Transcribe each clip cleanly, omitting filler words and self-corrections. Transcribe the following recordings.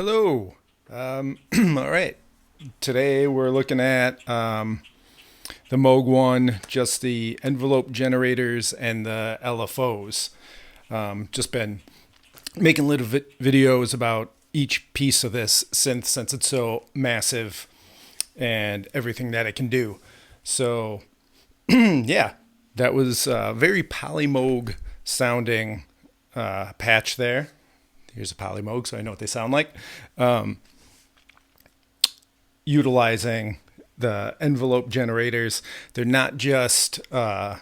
Hello. All right. Today we're looking at the Moog One, just the envelope generators and the LFOs. Just been making little videos about each piece of this synth since it's so massive and everything that it can do. So, yeah, that was a very polymoog sounding patch there. Here's a polymoog, so I know what they sound like. Utilizing the envelope generators. They're not just ADSRs,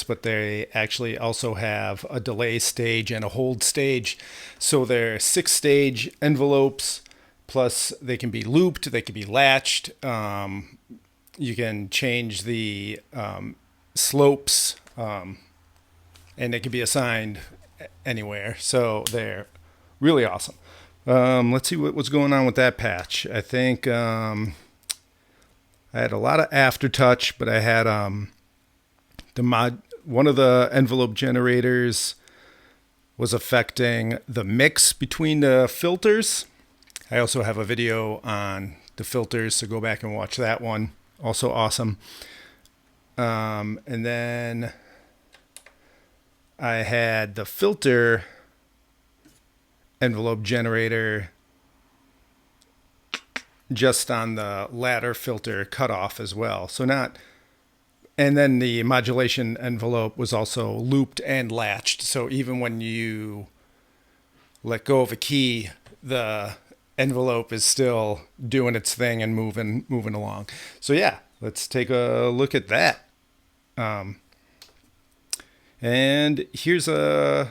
but they actually also have a delay stage and a hold stage. So they're 6-stage envelopes, plus they can be looped, they can be latched. You can change the slopes, and they can be assigned anywhere. So they're really awesome. Let's see what's going on with that patch. I think I had a lot of aftertouch, but I had one of the envelope generators was affecting the mix between the filters. I also have a video on the filters, so go back and watch that one. Also awesome. And then I had the filter envelope generator just on the ladder filter cutoff as well. And then the modulation envelope was also looped and latched. So even when you let go of a key, the envelope is still doing its thing and moving along. So yeah, let's take a look at that. And here's another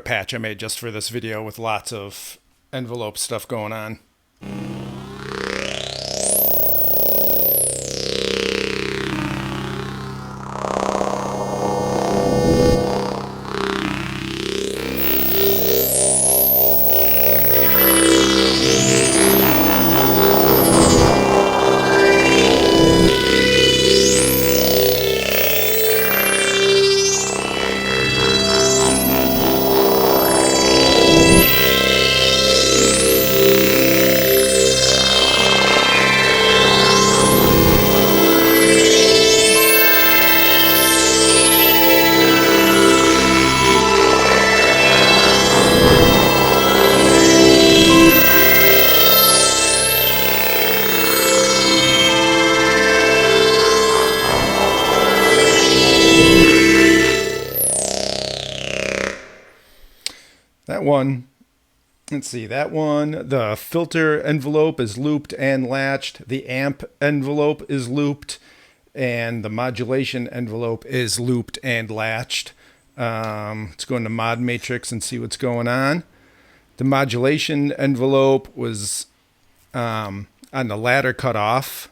patch I made just for this video with lots of envelope stuff going on. That one, let's see, that one, the filter envelope is looped and latched. The amp envelope is looped, and the modulation envelope is looped and latched. Let's go into mod matrix and see what's going on. The modulation envelope was on the ladder cutoff,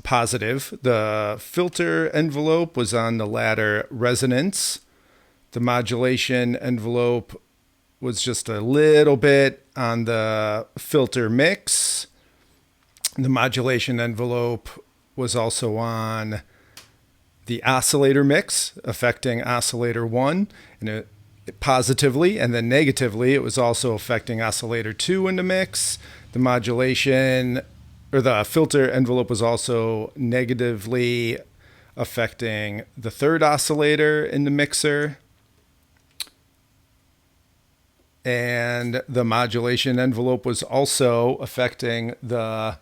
positive. The filter envelope was on the ladder resonance. The modulation envelope was just a little bit on the filter mix. The modulation envelope was also on the oscillator mix, affecting oscillator 1 and positively, and then negatively it was also affecting oscillator 2 in the mix. The modulation or the filter envelope was also negatively affecting the third oscillator in the mixer. And the modulation envelope was also affecting the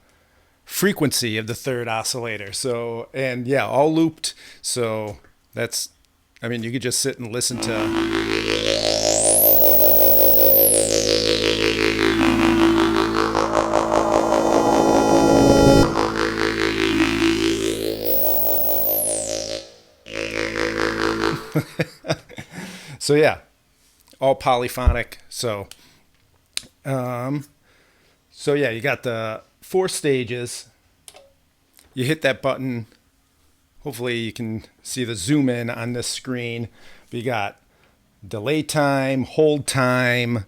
frequency of the third oscillator. So, and yeah, all looped. So that's, I mean, you could just sit and listen to. So yeah. All polyphonic. So yeah, you got the 4 stages. You hit that button. Hopefully you can see the zoom in on this screen. But you got delay time, hold time,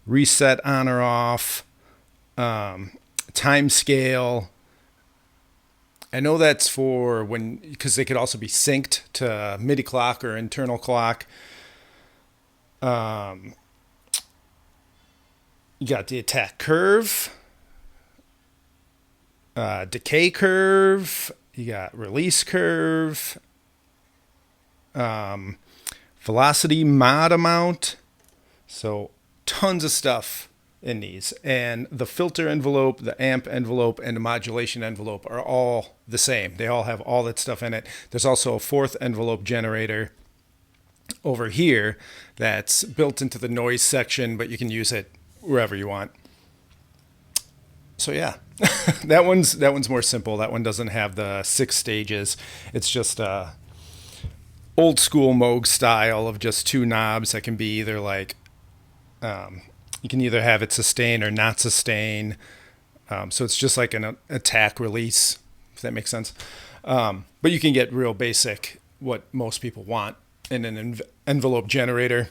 reset on or off, time scale. I know that's for when, because they could also be synced to MIDI clock or internal clock. You got the attack curve, decay curve, you got release curve, velocity mod amount. So tons of stuff in these. And the filter envelope, the amp envelope, and the modulation envelope are all the same. They all have all that stuff in it. There's also a fourth envelope generator over here that's built into the noise section, but you can use it wherever you want. So yeah, that one's more simple. That one doesn't have the 6 stages. It's just old school Moog style of just 2 knobs that can be either like you can either have it sustain or not sustain. So it's just like an attack release, if that makes sense. But you can get real basic, what most people want, in an envelope generator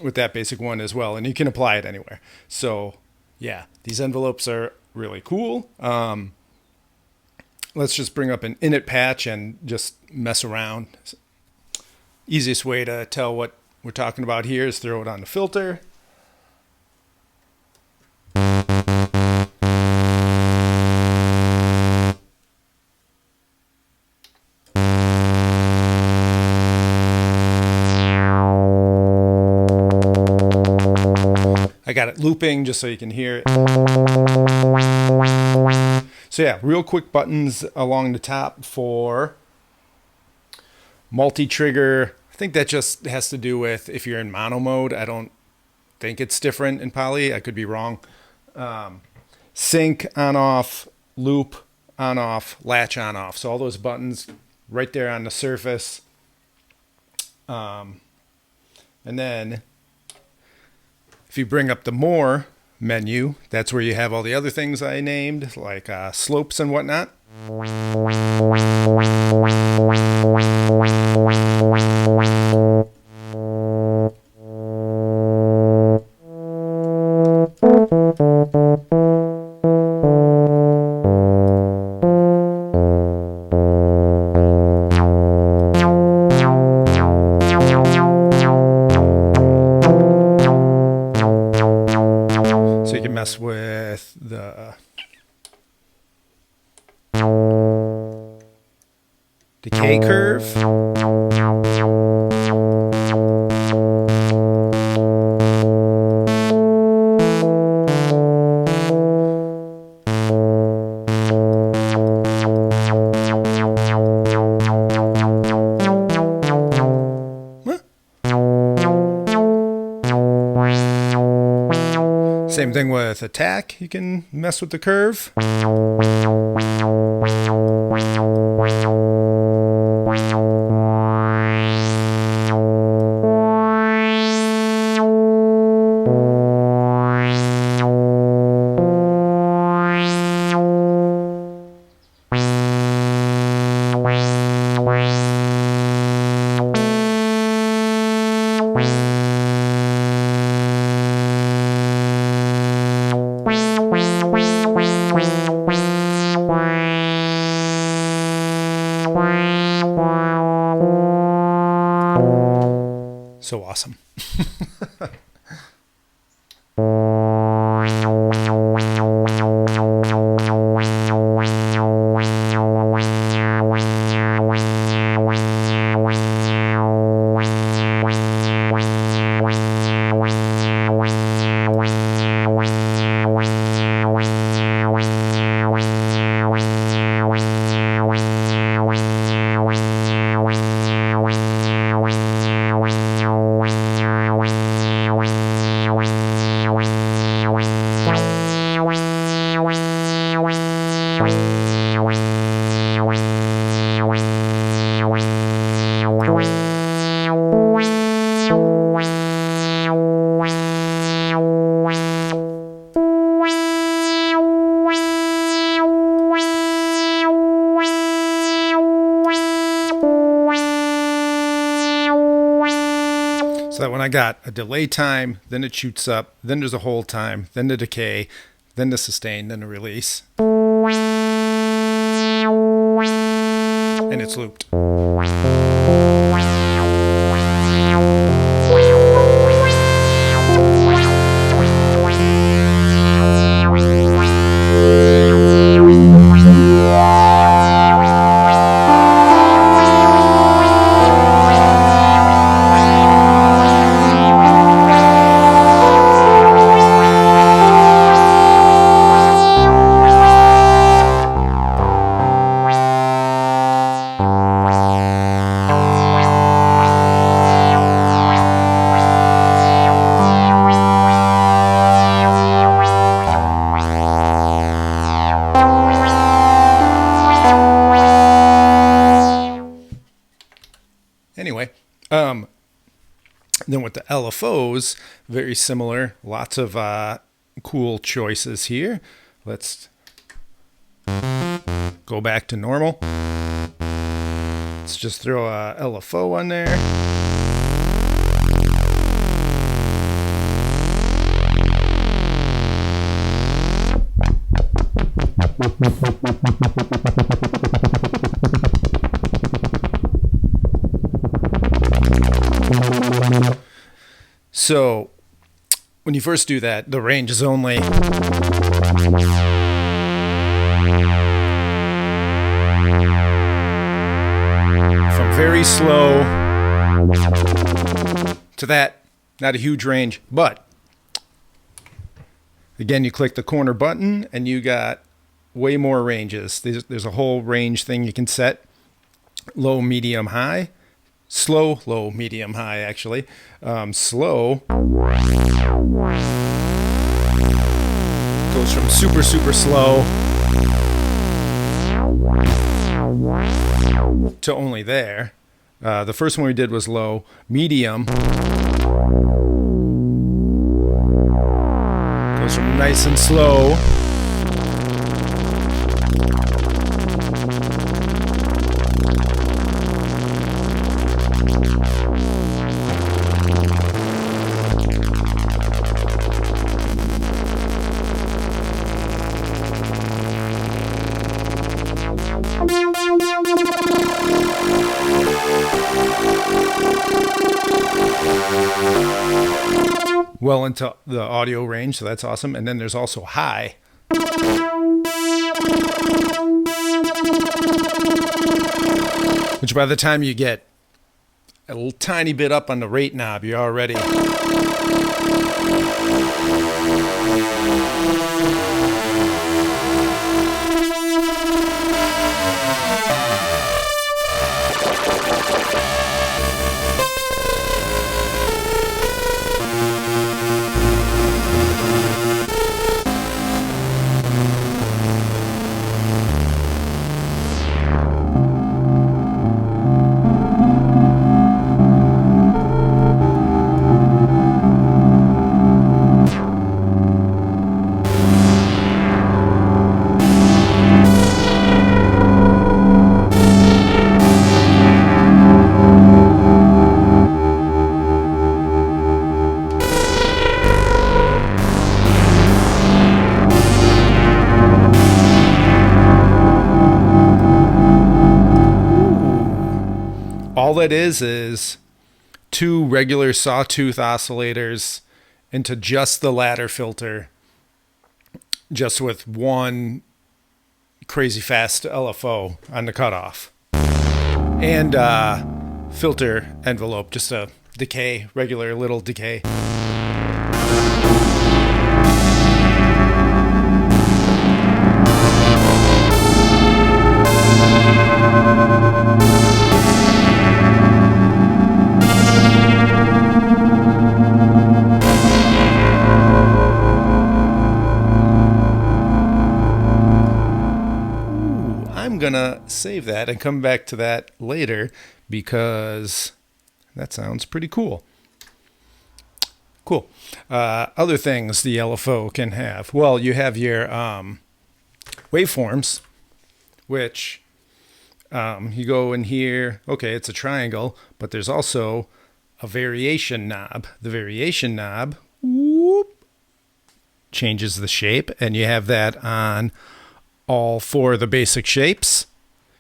with that basic one as well. And you can apply it anywhere. So yeah, these envelopes are really cool. Let's just bring up an init patch and just mess around. Easiest way to tell what we're talking about here is throw it on the filter. I got it looping just so you can hear it. So yeah, real quick buttons along the top for multi-trigger. I think that just has to do with if you're in mono mode. I don't think it's different in poly. I could be wrong. Sync on off, loop on off, latch on off. So all those buttons right there on the surface. And then if you bring up the more menu, that's where you have all the other things I named, like slopes and whatnot. So you can mess with the decay curve. Same thing with attack. You can mess with the curve. So awesome. So that when I got a delay time, then it shoots up, then there's a hold time, then the decay, then the sustain, then the release. And it's looped. with the LFOs, very similar. Lots of cool choices here. Let's go back to normal. Let's just throw a LFO on there. So when you first do that, the range is only from very slow to that. Not a huge range, but again, you click the corner button and you got way more ranges. There's a whole range thing you can set. Low, medium, high. Slow, low, medium, high, actually. Slow goes from super, super slow to only there. The first one we did was low. Medium goes from nice and slow well into the audio range, so that's awesome. And then there's also high. Which by the time you get a little tiny bit up on the rate knob, you're already all that is two regular sawtooth oscillators into just the ladder filter, just with one crazy fast LFO on the cutoff. And filter envelope, just a decay, regular little decay. I'm gonna save that and come back to that later because that sounds pretty cool. Cool. Other things the LFO can have. Well, you have your waveforms, which you go in here. Okay, it's a triangle, but there's also a variation knob. The variation knob changes the shape, and you have that on all four of the basic shapes.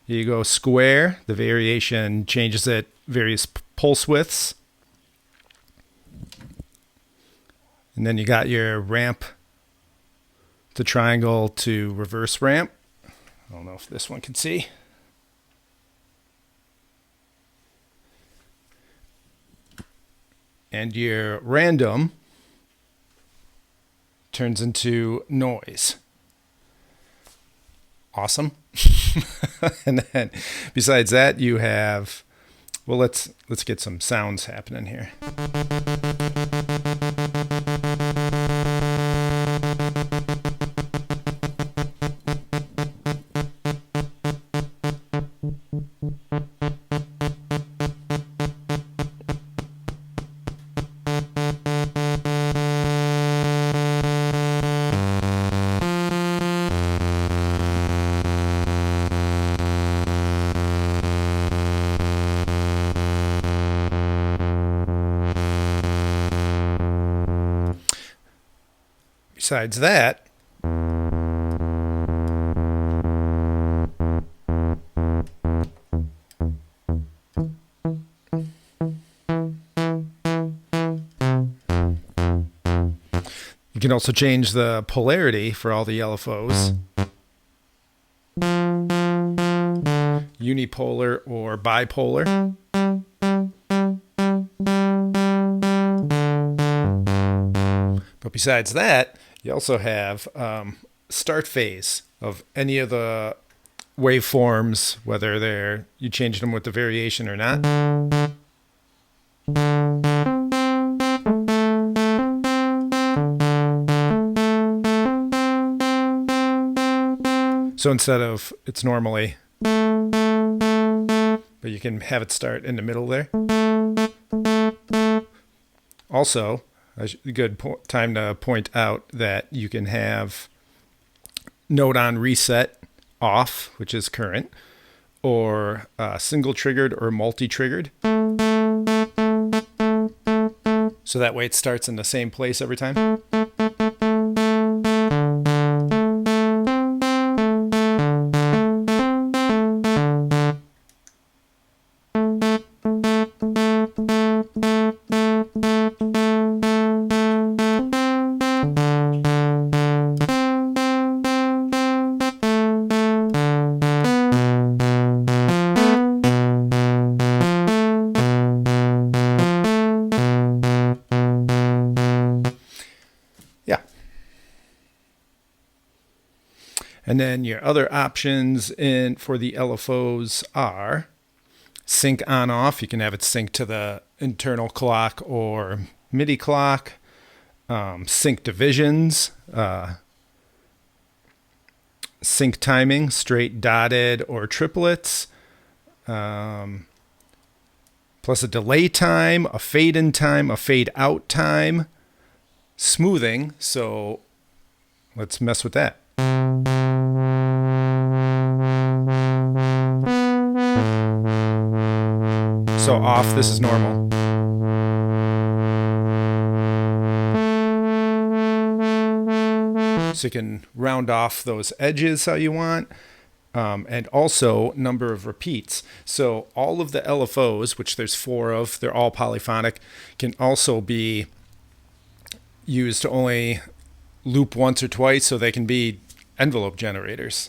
You go square, the variation changes at various pulse widths. And then you got your ramp to triangle to reverse ramp. I don't know if this one can see. And your random turns into noise. Awesome. And then besides that, you have, well, let's get some sounds happening here. besides that, you can also change the polarity for all the LFOs. Unipolar or bipolar. But besides that, you also have start phase of any of the waveforms, whether you changed them with the variation or not. So instead of it's normally, but you can have it start in the middle there. Also, a good time to point out that you can have node on reset off, which is current, or single triggered or multi-triggered. So that way it starts in the same place every time. And then your other options for the LFOs are sync on off. You can have it sync to the internal clock or MIDI clock. Sync divisions. Sync timing, straight dotted or triplets. Plus a delay time, a fade in time, a fade out time. Smoothing. So let's mess with that. So off, this is normal. So you can round off those edges how you want. And also number of repeats. So all of the LFOs, which there's 4 of, they're all polyphonic, can also be used to only loop once or twice, so they can be envelope generators.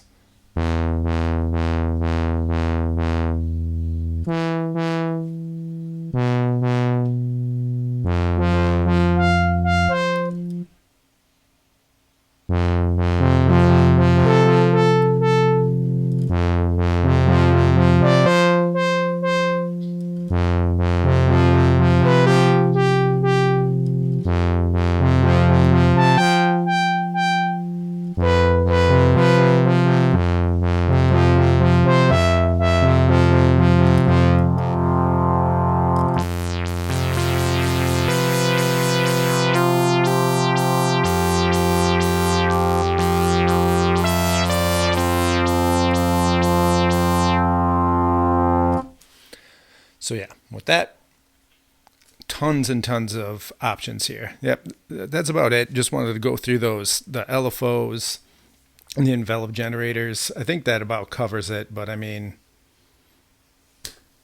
So yeah, with that, tons and tons of options here. Yep, that's about it. Just wanted to go through the LFOs and the envelope generators. I think that about covers it, but I mean,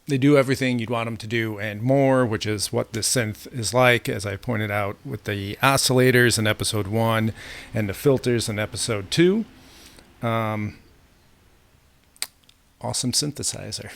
they do everything you'd want them to do and more, which is what this synth is like, as I pointed out with the oscillators in episode 1 and the filters in episode 2. Awesome synthesizer.